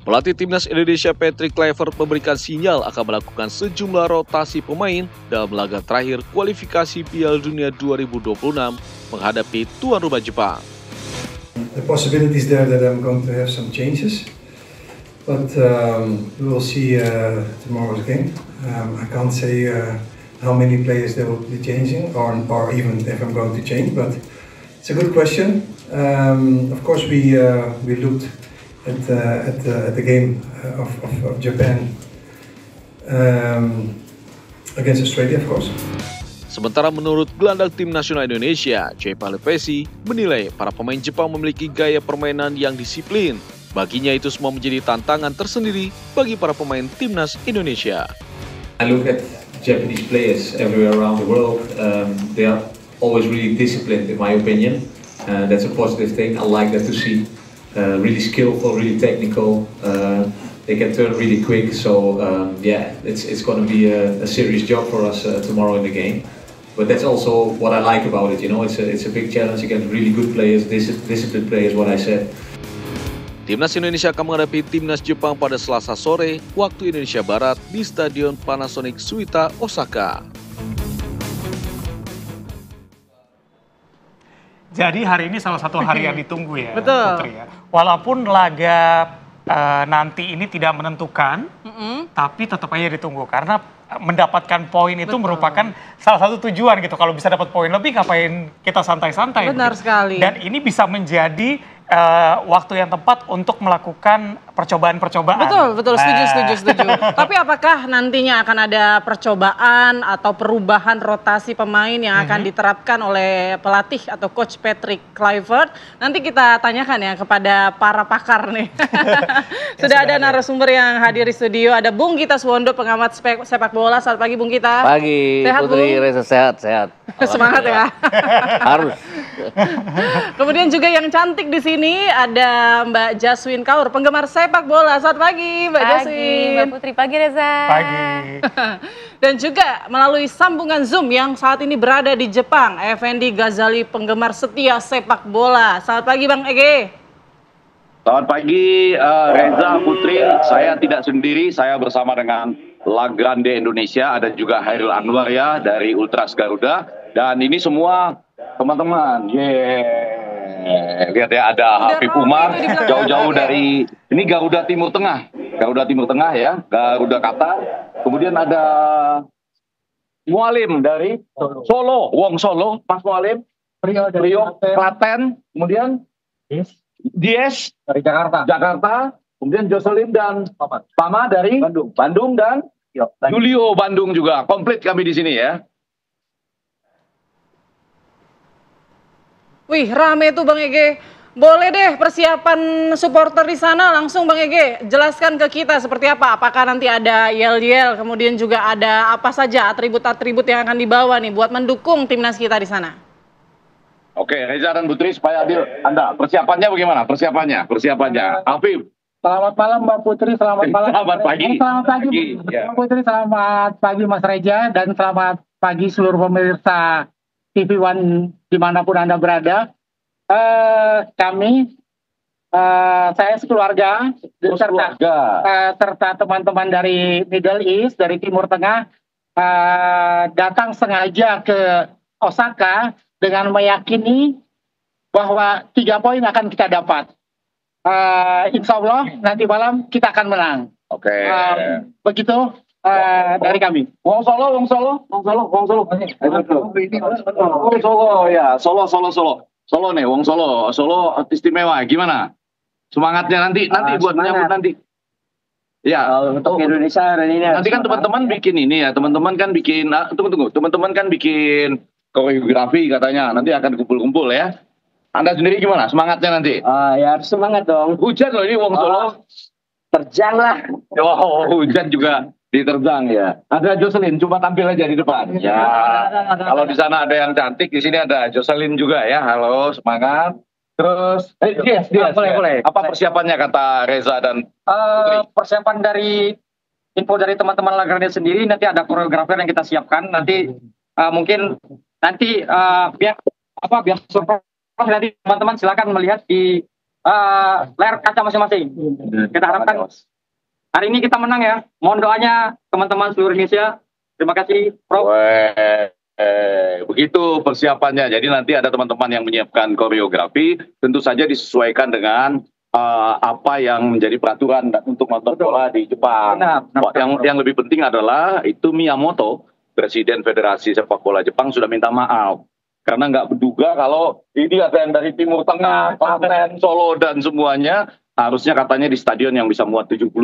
Pelatih Timnas Indonesia Patrick Kluivert memberikan sinyal akan melakukan sejumlah rotasi pemain dalam laga terakhir kualifikasi Piala Dunia 2026 menghadapi tuan rumah Jepang. The possibility is there that I'm going to have some changes, but we will see tomorrow's game. I can't say how many players they will be changing, or even if I'm going to change, but it's a good question. Of course, we looked at the game of Japan against Australia, of course. Sementara menurut gelandang tim nasional Indonesia, Joey Palapesi, menilai para pemain Jepang memiliki gaya permainan yang disiplin. Baginya itu semua menjadi tantangan tersendiri bagi para pemain timnas Indonesia. I look at Japanese players everywhere around the world. They are always really disciplined, in my opinion. That's a positive thing. I like that to see. Really skillful, really technical. They can turn really quick. So yeah, it's going to be a serious job for us tomorrow in the game. But that's also what I like about it. You know, it's a big challenge against really good players, disciplined players. What I said. Timnas Indonesia akan menghadapi Timnas Jepang pada Selasa sore waktu Indonesia Barat di Stadion Panasonic Suita, Osaka. Jadi hari ini salah satu hari yang ditunggu ya, Betul. Putri ya. Walaupun laga nanti ini tidak menentukan, tapi tetap aja ditunggu karena mendapatkan poin itu merupakan salah satu tujuan gitu. Kalau bisa dapat poin lebih, ngapain kita santai-santai? Benar sekali. Dan ini bisa menjadi waktu yang tepat untuk melakukan percobaan-percobaan. Betul, setuju. Tapi apakah nantinya akan ada percobaan atau perubahan rotasi pemain yang akan diterapkan oleh pelatih atau coach Patrick Kluivert? Nanti kita tanyakan ya kepada para pakar nih. Sudah ada narasumber yang hadir di studio, ada Bung Gita Suwondo, pengamat sepak bola. Selamat pagi Bung Gita. Pagi, Sehat, Putri Bung? Reza, sehat. Semangat ya. Harus. Kemudian juga yang cantik di sini ada Mbak Jaswin Kaur, penggemar sepak bola. Selamat pagi Mbak Jaswin. Mbak Putri, pagi Reza. Pagi. Dan juga melalui sambungan Zoom yang saat ini berada di Jepang, Effendi Ghazali, penggemar setia sepak bola. Selamat pagi Bang Ege. Selamat pagi Reza, Putri. Saya tidak sendiri, saya bersama dengan La Grande Indonesia, ada juga Hairil Anwar ya dari Ultras Garuda. Dan ini semua teman-teman, lihat ya, ada Habib Umar, jauh-jauh dari, ini Garuda Timur Tengah ya, Garuda Qatar. Kemudian ada Mualim dari Solo, Wong Solo, Mas Mualim, Rio Klaten, kemudian Dies dari Jakarta, kemudian Jocelyn dan Pama dari Bandung dan Julio Bandung juga, komplit kami di sini ya. Wih, rame tuh Bang Ege. Boleh deh persiapan supporter di sana langsung Bang Ege. Jelaskan ke kita seperti apa. Apakah nanti ada yel-yel, kemudian juga ada apa saja atribut-atribut yang akan dibawa nih buat mendukung timnas kita di sana. Oke, Reza dan Putri supaya adil. Anda persiapannya bagaimana? Persiapannya. Afif. Selamat malam Mbak Putri, selamat malam. Selamat pagi. Selamat pagi Mbak Putri, selamat pagi Mas Reza, dan selamat pagi seluruh pemirsa TV One dimanapun Anda berada. Saya sekeluarga serta teman-teman dari Middle East, dari Timur Tengah, datang sengaja ke Osaka dengan meyakini bahwa 3 poin akan kita dapat. Insya Allah nanti malam kita akan menang. Oke. Begitu dari kami. Wong Solo ya, Solo nih, Wong Solo istimewa. Gimana? Semangatnya nanti buat menyambut nanti. Ya, Untuk Indonesia hari ini. nanti kan teman-teman bikin ini ya, teman-teman kan bikin teman-teman kan bikin koreografi katanya, nanti akan kumpul-kumpul ya. Anda sendiri gimana? Semangatnya nanti? Ya harus semangat dong. Hujan loh ini Wong Solo. Terjang lah. Oh, hujan juga diterjang ya. Ada Jocelyn, coba tampil aja di depan. Ya. Kalau di sana ada yang cantik, di sini ada Jocelyn juga ya. Halo, semangat. Terus, dia. Boleh. Apa persiapannya kata Reza dan Putri? Persiapan dari info dari teman-teman Lagarde sendiri, nanti ada koreografer yang kita siapkan. Nanti mungkin nanti biar surprise, nanti teman-teman silakan melihat di layar kaca masing-masing. Kita harapkan hari ini kita menang ya. Mohon doanya teman-teman seluruh Indonesia. Terima kasih, Prof. Begitu persiapannya. Jadi nanti ada teman-teman yang menyiapkan koreografi, tentu saja disesuaikan dengan apa yang menjadi peraturan untuk nonton bola di Jepang. Yang lebih penting adalah itu Miyamoto, Presiden Federasi Sepak Bola Jepang, sudah minta maaf karena nggak menduga kalau ini ada yang dari Timur Tengah, Klaten, Solo dan semuanya. Harusnya katanya di stadion yang bisa muat 70.000,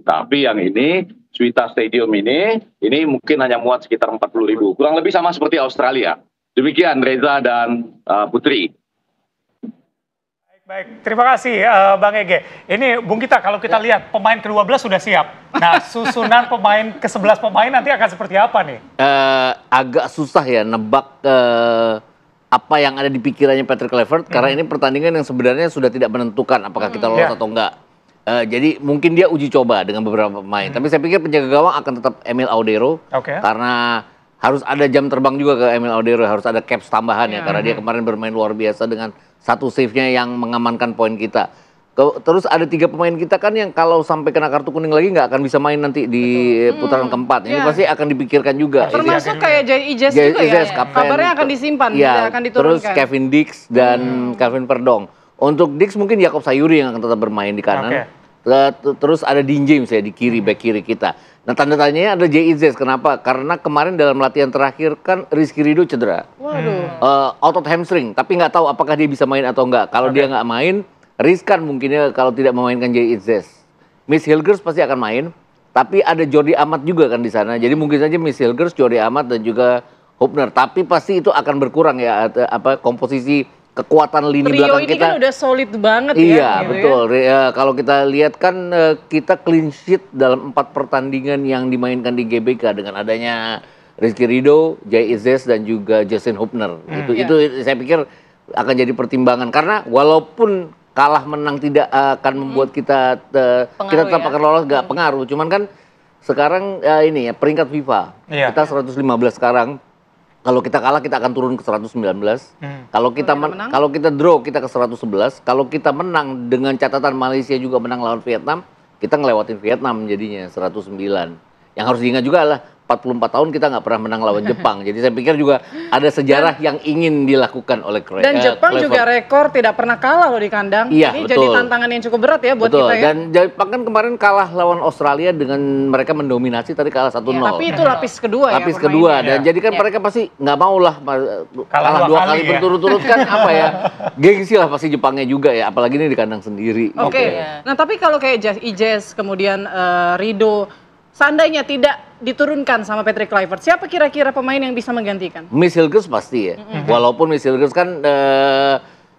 tapi yang ini Suita Stadium ini mungkin hanya muat sekitar 40.000, kurang lebih sama seperti Australia. Demikian Reza dan Putri. Baik, terima kasih Bang Ege. Ini Bung Gita, kalau kita lihat pemain ke-12 sudah siap. Nah, susunan pemain ke-11 pemain nanti akan seperti apa nih? Agak susah ya nebak apa yang ada di pikirannya Patrick Kluivert, karena ini pertandingan yang sebenarnya sudah tidak menentukan apakah kita lolos atau enggak. Jadi mungkin dia uji coba dengan beberapa pemain. Tapi saya pikir penjaga gawang akan tetap Emil Audero, karena harus ada jam terbang juga ke Emil Audero, harus ada caps tambahan ya, karena dia kemarin bermain luar biasa dengan satu save-nya yang mengamankan poin kita. Terus ada 3 pemain kita kan yang kalau sampai kena kartu kuning lagi nggak akan bisa main nanti di putaran keempat. Ini pasti akan dipikirkan juga. Termasuk kayak Jay Ijes juga ya. Kabarnya akan disimpan, tidak akan diturunkan. Terus Kevin Dix dan Calvin Verdong. Untuk Dix mungkin Jakob Sayuri yang akan tetap bermain di kanan. Terus ada Dean James ya di kiri, back kiri kita. Nah tanda tanyanya ada Jay Ijes. Kenapa? Karena kemarin dalam latihan terakhir kan Rizky Ridho cedera. Otot hamstring, tapi nggak tahu apakah dia bisa main atau enggak. Kalau dia nggak main, riskan mungkinnya kalau tidak memainkan Jay Ijes. Miss Hilgers pasti akan main, tapi ada Jordi Amat juga kan di sana. Jadi mungkin saja Miss Hilgers, Jordi Amat dan juga Hubner. Tapi pasti itu akan berkurang ya komposisi kekuatan lini belakang kita. Trio ini kan udah solid banget ya. Iya betul. Kalau kita lihat kan kita clean sheet dalam 4 pertandingan yang dimainkan di GBK dengan adanya Rizky Ridho, Jay Ijes dan juga Justin Hubner. Itu saya pikir akan jadi pertimbangan karena walaupun kalah menang tidak akan membuat kita tetap akan lolos, gak pengaruh. Cuman kan sekarang ini ya peringkat FIFA kita 115 sekarang. Kalau kita kalah kita akan turun ke 119. Kalau kita draw kita ke 111. Kalau kita menang dengan catatan Malaysia juga menang lawan Vietnam, kita ngelewatin Vietnam jadinya 109. Yang harus diingat juga adalah 44 tahun kita nggak pernah menang lawan Jepang. Jadi saya pikir juga ada sejarah yang ingin dilakukan oleh Kluivert. Dan Jepang juga rekor tidak pernah kalah loh di kandang. Iya, ini betul. Jadi tantangan yang cukup berat ya buat kita ya. Dan Jepang kan kemarin kalah lawan Australia dengan mereka mendominasi, tadi kalah 1-0. Tapi itu lapis kedua ya. Lapis kedua. Dan jadi kan mereka pasti nggak mau lah kalah 2 kali berturut-turut kan apa ya. Gengsi lah pasti Jepangnya juga ya. Apalagi ini di kandang sendiri. Oke. Nah tapi kalau kayak Ijes, kemudian Ridho, seandainya tidak diturunkan sama Patrick Kluivert, siapa kira-kira pemain yang bisa menggantikan? Miss Hilgers pasti ya. Walaupun Miss Hilgers kan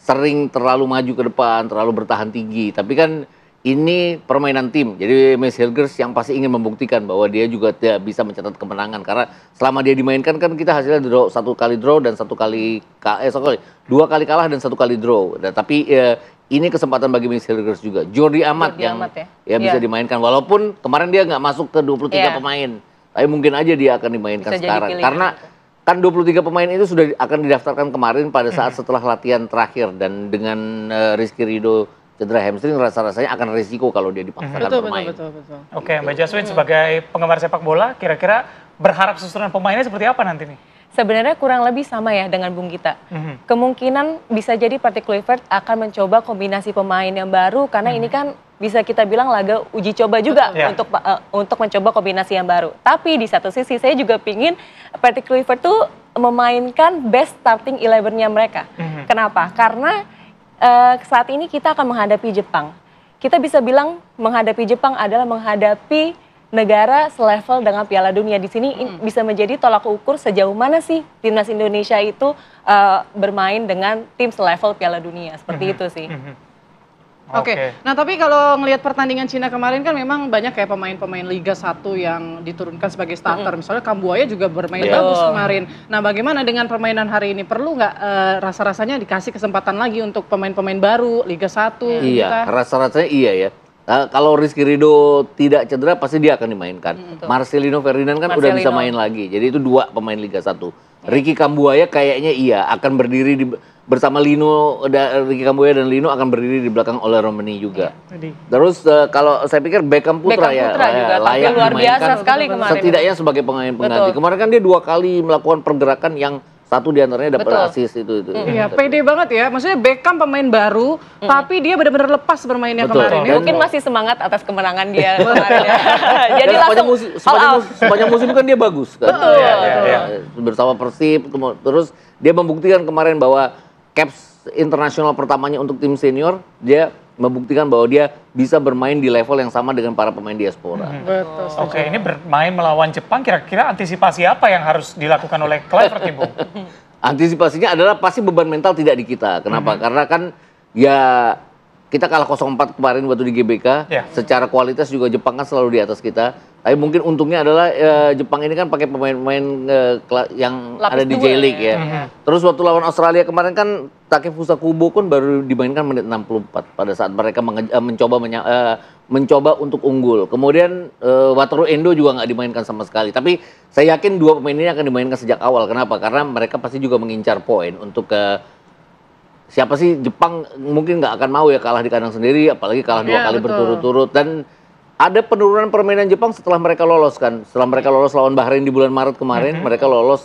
sering terlalu maju ke depan, terlalu bertahan tinggi. Tapi kan ini permainan tim. Jadi Miss Hilgers yang pasti ingin membuktikan bahwa dia juga bisa mencatat kemenangan. Karena selama dia dimainkan kan kita hasilnya draw, 1 kali draw dan 2 kali kalah dan 1 kali draw. Nah, tapi ini kesempatan bagi Miss Hilgers juga. Jordi Amat yang bisa dimainkan. Walaupun kemarin dia nggak masuk ke 23 pemain. Tapi mungkin aja dia akan dimainkan sekarang. Karena kan 23 pemain itu sudah akan didaftarkan kemarin pada saat setelah latihan terakhir. Dan dengan Rizky Ridho cedera hamstring, rasa-rasanya akan risiko kalau dia dipaksakan bermain. Betul. Oke, Mbak Jaswin sebagai penggemar sepak bola, kira-kira berharap susunan pemainnya seperti apa nanti nih? Sebenarnya kurang lebih sama ya dengan Bung Gita. Kemungkinan bisa jadi Patrick Kluivert akan mencoba kombinasi pemain yang baru karena ini kan bisa kita bilang laga uji coba juga untuk mencoba kombinasi yang baru. Tapi di satu sisi saya juga pingin Patrick Kluivert tuh memainkan best starting 11-nya mereka. Kenapa? Karena saat ini kita akan menghadapi Jepang. Kita bisa bilang menghadapi Jepang adalah menghadapi negara selevel dengan Piala Dunia. Di sini bisa menjadi tolak ukur sejauh mana sih timnas Indonesia itu bermain dengan tim selevel Piala Dunia. Seperti itu sih. Oke. Nah tapi kalau ngelihat pertandingan Cina kemarin kan memang banyak kayak pemain-pemain Liga 1 yang diturunkan sebagai starter. Misalnya Kambuaya juga bermain bagus kemarin. Nah bagaimana dengan permainan hari ini? Perlu nggak rasa-rasanya dikasih kesempatan lagi untuk pemain-pemain baru Liga 1? Iya, rasa-rasanya iya ya. Kalau Rizky Ridho tidak cedera pasti dia akan dimainkan. Marcelino Ferdinand kan udah bisa main lagi. Jadi itu 2 pemain Liga 1. Ricky Kambuaya kayaknya akan berdiri bersama Lino, Ricky Kambuaya dan Lino akan berdiri di belakang Ola Romani juga. Tadi. Terus kalau saya pikir Beckham Putra ya juga, layak luar biasa dimainkan sekali kemarin. setidaknya sebagai pemain pengganti. Kemarin kan dia 2 kali melakukan pergerakan yang satu diantaranya dapat assist itu. Iya, pede banget ya. Maksudnya Beckham pemain baru, tapi dia benar-benar lepas bermainnya kemarin. Ya. Mungkin masih semangat atas kemenangan dia kemarin ya. Jadi langsung sepanjang musim kan dia bagus kan. Bersama Persib, terus dia membuktikan kemarin bahwa caps internasional pertamanya untuk tim senior, dia membuktikan bahwa dia bisa bermain di level yang sama dengan para pemain diaspora. Betul. Oke, ini bermain melawan Jepang, kira-kira antisipasi apa yang harus dilakukan oleh Kluivert, Ibu? Antisipasinya adalah pasti beban mental tidak di kita. Kenapa? Karena kan ya kita kalah 0-4 kemarin waktu di GBK. Secara kualitas juga Jepang kan selalu di atas kita. Tapi mungkin untungnya adalah Jepang ini kan pakai pemain-pemain yang lapis ada di J-League ya. Terus waktu lawan Australia kemarin kan Takefusa Kubo kan baru dimainkan menit 64 pada saat mereka mencoba untuk unggul. Kemudian Wataru Endo juga nggak dimainkan sama sekali. Tapi saya yakin 2 pemain ini akan dimainkan sejak awal. Kenapa? Karena mereka pasti juga mengincar poin untuk siapa sih Jepang mungkin nggak akan mau ya kalah di kandang sendiri, apalagi kalah 2 kali berturut-turut. Dan ada penurunan permainan Jepang setelah mereka lolos kan. Setelah mereka lolos lawan Bahrain di bulan Maret kemarin, mereka lolos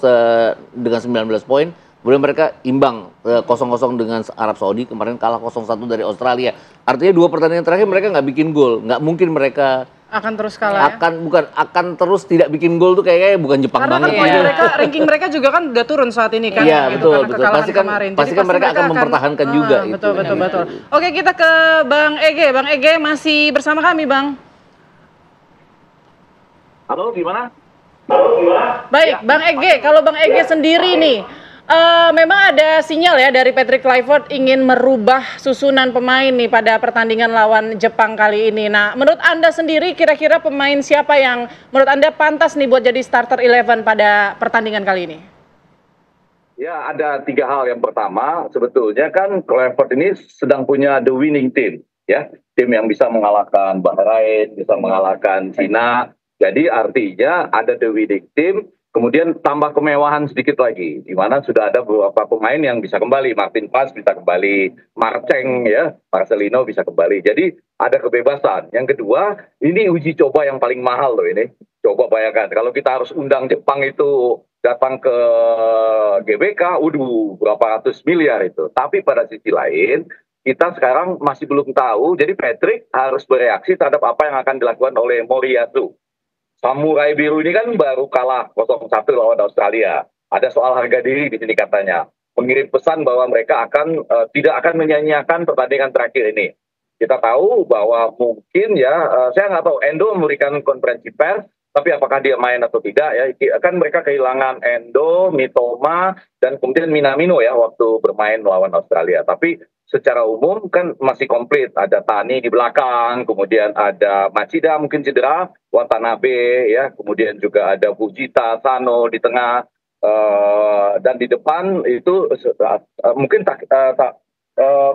dengan 19 poin. Kemudian mereka imbang 0-0 dengan Arab Saudi, kemarin kalah 0-1 dari Australia. Artinya 2 pertandingan terakhir mereka nggak bikin gol. Nggak mungkin mereka akan terus kalah akan terus tidak bikin gol tuh kayaknya bukan Jepang karena banget. Karena kan ranking mereka juga kan udah turun saat ini kan. Iya, gitu, betul. Pasti kan mereka akan mempertahankan juga. Betul. Oke, kita ke Bang Ege. Bang Ege masih bersama kami, Bang. Halo, gimana? Baik, Bang Ege, kalau Bang Ege sendiri nih, memang ada sinyal ya dari Patrick Kluivert ingin merubah susunan pemain nih pada pertandingan lawan Jepang kali ini. Nah, menurut Anda sendiri kira-kira pemain siapa yang menurut Anda pantas nih buat jadi starter 11 pada pertandingan kali ini? Ya, ada 3 hal. Yang pertama, sebetulnya kan Kluivert ini sedang punya the winning team, ya. Tim yang bisa mengalahkan Bahrain, bisa mengalahkan Cina. Jadi artinya ada the winning team, kemudian tambah kemewahan sedikit lagi, di mana sudah ada beberapa pemain yang bisa kembali. Martin Paz bisa kembali, Marceng ya, Marcelino bisa kembali. Jadi ada kebebasan. Yang kedua, ini uji coba yang paling mahal loh ini. Coba bayangkan, kalau kita harus undang Jepang itu datang ke GBK, berapa ratus miliar itu. Tapi pada sisi lain, kita sekarang masih belum tahu, jadi Patrick harus bereaksi terhadap apa yang akan dilakukan oleh Moriyasu. Samurai Biru ini kan baru kalah 0-1 lawan Australia. Ada soal harga diri di sini katanya. Mengirim pesan bahwa mereka tidak akan menyanyiakan pertandingan terakhir ini. Kita tahu bahwa mungkin ya, saya nggak tahu, Endo memberikan konferensi pers, tapi apakah dia main atau tidak ya. Kan mereka kehilangan Endo, Mitoma, dan kemudian Minamino ya waktu bermain melawan Australia. Tapi secara umum kan masih komplit. Ada Tani di belakang, kemudian ada Machida mungkin cedera, Watanabe ya, kemudian juga ada Fujita, Sano di tengah, dan di depan itu mungkin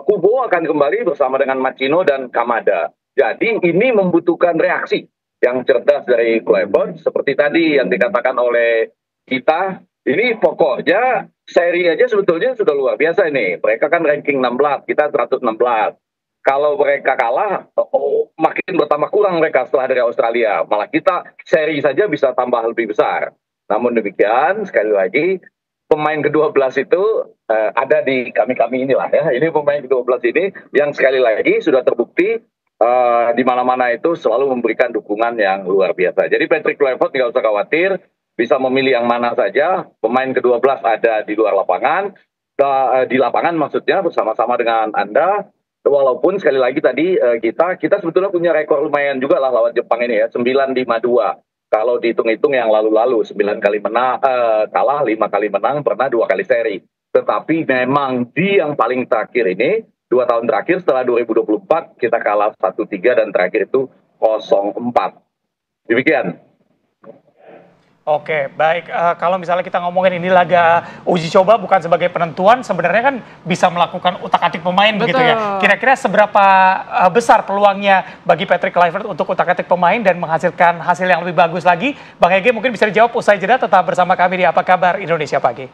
Kubo akan kembali bersama dengan Machino dan Kamada. Jadi ini membutuhkan reaksi yang cerdas dari Kluivert, seperti tadi yang dikatakan oleh kita. Ini pokoknya seri aja sebetulnya sudah luar biasa ini. Mereka kan ranking 16, kita 116. Kalau mereka kalah, makin bertambah kurang mereka setelah dari Australia. Malah kita seri saja bisa tambah lebih besar. Namun demikian, sekali lagi, pemain ke-12 itu ada di kami-kami inilah ya. Ini pemain ke-12 ini yang sekali lagi sudah terbukti di mana-mana itu selalu memberikan dukungan yang luar biasa. Jadi Patrick Kluivert tidak usah khawatir, bisa memilih yang mana saja. Pemain ke-12 ada di luar lapangan, di lapangan maksudnya bersama-sama dengan Anda. Walaupun sekali lagi tadi kita sebetulnya punya rekor lumayan juga lah lawan Jepang ini ya, 9-5-2. Kalau dihitung-hitung yang lalu-lalu 9 kali menang, kalah, 5 kali menang, pernah 2 kali seri. Tetapi memang di yang paling terakhir ini, 2 tahun terakhir setelah 2024 kita kalah 1-3 dan terakhir itu 0-4. Demikian. Oke, baik. Kalau misalnya kita ngomongin ini laga uji coba bukan sebagai penentuan, sebenarnya kan bisa melakukan utak-atik pemain. Betul. Begitu ya. Kira-kira seberapa besar peluangnya bagi Patrick Kluivert untuk utak-atik pemain dan menghasilkan hasil yang lebih bagus lagi? Bang Ege mungkin bisa dijawab usai jeda, tetap bersama kami di Apa Kabar Indonesia Pagi.